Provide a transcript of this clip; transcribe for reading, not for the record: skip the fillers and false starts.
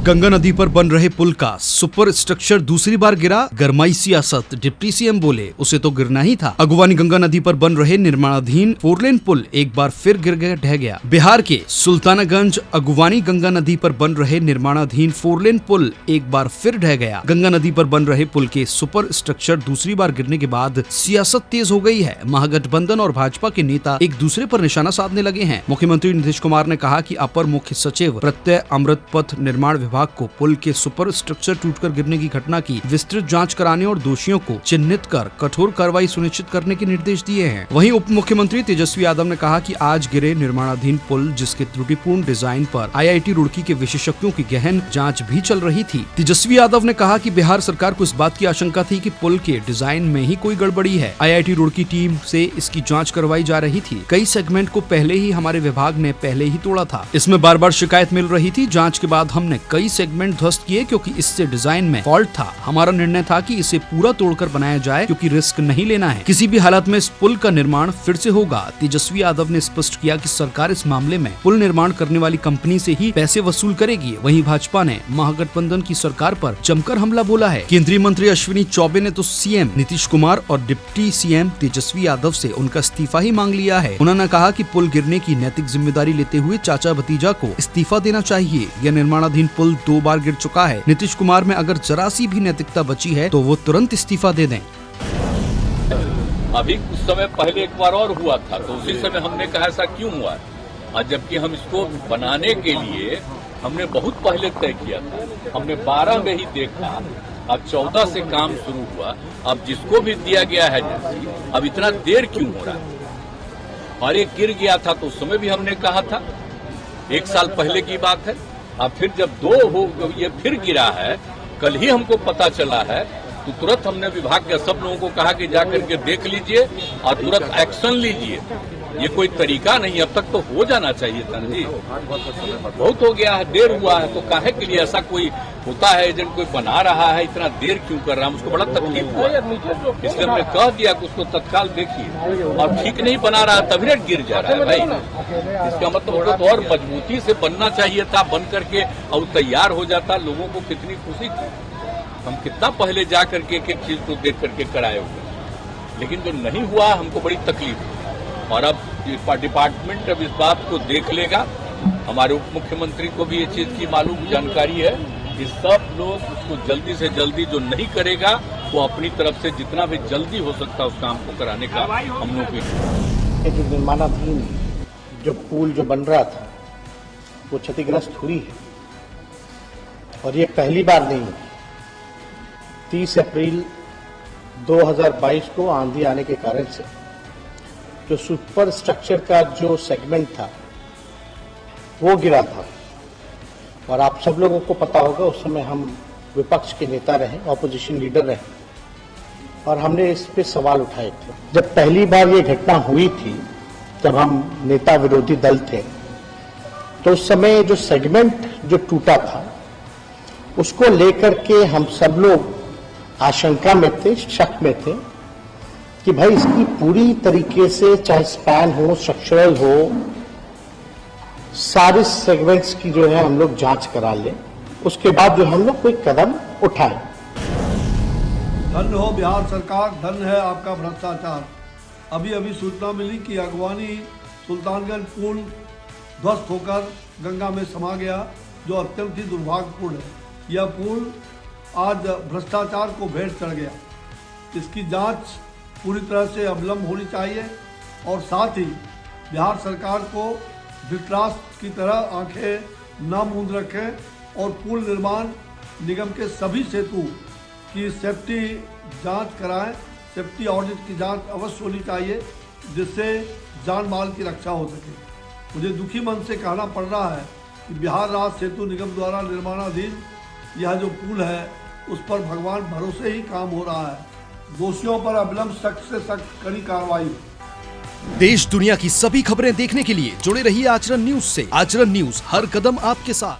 गंगा नदी पर बन रहे पुल का सुपर स्ट्रक्चर दूसरी बार गिरा, गरमाई सियासत। डिप्टी सीएम बोले उसे तो गिरना ही था। अगवानी गंगा नदी पर बन रहे निर्माणाधीन 4 लेन पुल एक बार फिर गिर गया, ढह गया। बिहार के सुल्तानगंज अगवानी गंगा नदी पर बन रहे निर्माणाधीन 4 लेन पुल एक बार फिर ढह गया। गंगा नदी पर बन रहे पुल के सुपर स्ट्रक्चर दूसरी बार गिरने के बाद सियासत तेज हो गई है। महागठबंधन और भाजपा के नेता एक दूसरे पर निशाना साधने लगे हैं। मुख्यमंत्री नीतीश कुमार ने कहा कि अपर मुख्य सचिव प्रत्यय अमृत पथ निर्माण विभाग को पुल के सुपर स्ट्रक्चर टूटकर गिरने की घटना की विस्तृत जांच कराने और दोषियों को चिन्हित कर कठोर कार्रवाई सुनिश्चित करने के निर्देश दिए हैं। वहीं उप मुख्यमंत्री तेजस्वी यादव ने कहा कि आज गिरे निर्माणाधीन पुल जिसके त्रुटिपूर्ण डिजाइन पर IIT रुड़की के विशेषज्ञों की गहन जांच भी चल रही थी। तेजस्वी यादव ने कहा कि बिहार सरकार को इस बात की आशंका थी कि पुल के डिजाइन में ही कोई गड़बड़ी है। IIT रुड़की टीम से इसकी जाँच करवाई जा रही थी। कई सेगमेंट को पहले ही हमारे विभाग ने पहले ही तोड़ा था। इसमें बार बार शिकायत मिल रही थी। जाँच के बाद हमने कई सेगमेंट ध्वस्त किए क्योंकि इससे डिजाइन में फॉल्ट था। हमारा निर्णय था कि इसे पूरा तोड़कर बनाया जाए क्योंकि रिस्क नहीं लेना है। किसी भी हालत में इस पुल का निर्माण फिर से होगा। तेजस्वी यादव ने स्पष्ट किया कि सरकार इस मामले में पुल निर्माण करने वाली कंपनी से ही पैसे वसूल करेगी। वहीं भाजपा ने महागठबंधन की सरकार पर जमकर हमला बोला है। केंद्रीय मंत्री अश्विनी चौबे ने तो सीएम नीतीश कुमार और डिप्टी सीएम तेजस्वी यादव से उनका इस्तीफा ही मांग लिया है। उन्होंने कहा कि पुल गिरने की नैतिक जिम्मेदारी लेते हुए चाचा भतीजा को इस्तीफा देना चाहिए। यह निर्माणाधीन पुल 2 बार गिर चुका है। नीतीश कुमार में अगर जरा सी भी नैतिकता बची है तो वो तुरंत इस्तीफा दे दें। अभी कुछ समय पहले एक बार और हुआ था तो उसी समय हमने कहा ऐसा क्यों हुआ, और जबकि हम इसको बनाने के लिए हमने बहुत पहले तय किया था। हमने 12 में ही देखा, अब 14 से काम शुरू हुआ। अब जिसको भी दिया गया है एजेंसी, अब इतना देर क्यों हो रहा है। और एक गिर गया था तो उस समय भी हमने कहा था, 1 साल पहले की बात है। अब फिर जब 2 हो ये फिर गिरा है, कल ही हमको पता चला है, तो तुरंत हमने विभाग के सब लोगों को कहा कि जाकर के देख लीजिए और तुरंत एक्शन लीजिए। ये कोई तरीका नहीं, अब तक तो हो जाना चाहिए था जी। बहुत हो गया है, देर हुआ है, तो काहे के लिए ऐसा कोई होता है, एजेंट कोई बना रहा है, इतना देर क्यों कर रहा है, उसको बड़ा तकलीफ हुआ। इसलिए हमने कह दिया कि उसको तत्काल देखिए, और ठीक नहीं बना रहा तभी रेट गिर जा रहा है भाई। इसका मतलब उसको तो और मजबूती से बनना चाहिए था, बन करके और तैयार हो जाता। लोगों को कितनी खुशी थी, हम कितना पहले जा करके एक चीज को देख करके कराए हुए, लेकिन जो नहीं हुआ हमको बड़ी तकलीफ हुई। और अब डिपार्टमेंट अब इस बात को देख लेगा। हमारे उप मुख्यमंत्री को भी ये चीज की मालूम जानकारी है कि सब लोग उसको जल्दी से जल्दी, जो नहीं करेगा वो अपनी तरफ से जितना भी जल्दी हो सकता है उस काम को कराने का हम लोग भी। जो निर्माणाधीन जो पुल जो बन रहा था वो क्षतिग्रस्त हुई है, और ये पहली बार नहीं है। 30 अप्रैल 2022 को आंधी आने के कारण से जो सुपर स्ट्रक्चर का जो सेगमेंट था वो गिरा था, और आप सब लोगों को पता होगा उस समय हम विपक्ष के नेता रहे, ऑपोजिशन लीडर रहे, और हमने इस पे सवाल उठाए थे। जब पहली बार ये घटना हुई थी, जब हम नेता विरोधी दल थे, तो उस समय जो सेगमेंट जो टूटा था उसको लेकर के हम सब लोग आशंका में थे, शक में थे कि भाई इसकी पूरी तरीके से, चाहे स्पैन हो, स्ट्रक्चरल हो, सारे सेगमेंट्स की जो है हम लोग जांच करा लें, उसके बाद जो हम लोग कोई कदम उठाएं। धन्य हो बिहार सरकार, धन्य है आपका भ्रष्टाचार। अभी अभी सूचना मिली कि अगवानी सुल्तानगंज पुल ध्वस्त होकर गंगा में समा गया, जो अत्यंत ही दुर्भाग्यपूर्ण है। यह पुल आज भ्रष्टाचार को भेंट चढ़ गया। इसकी जांच पूरी तरह से अविलंब होनी चाहिए, और साथ ही बिहार सरकार को धृतराष्ट्र की तरह आंखें न मूंद रखें और पुल निर्माण निगम के सभी सेतु की सेफ्टी जांच कराएं। सेफ्टी ऑडिट की जांच अवश्य होनी चाहिए, जिससे जान माल की रक्षा हो सके। मुझे दुखी मन से कहना पड़ रहा है कि बिहार राज्य सेतु निगम द्वारा निर्माणाधीन यह जो पुल है उस पर भगवान भरोसे ही काम हो रहा है। दोषियों पर अविलंब सख्त से सख्त कड़ी कार्रवाई। देश दुनिया की सभी खबरें देखने के लिए जुड़े रहिए आचरण न्यूज से। आचरण न्यूज, हर कदम आपके साथ।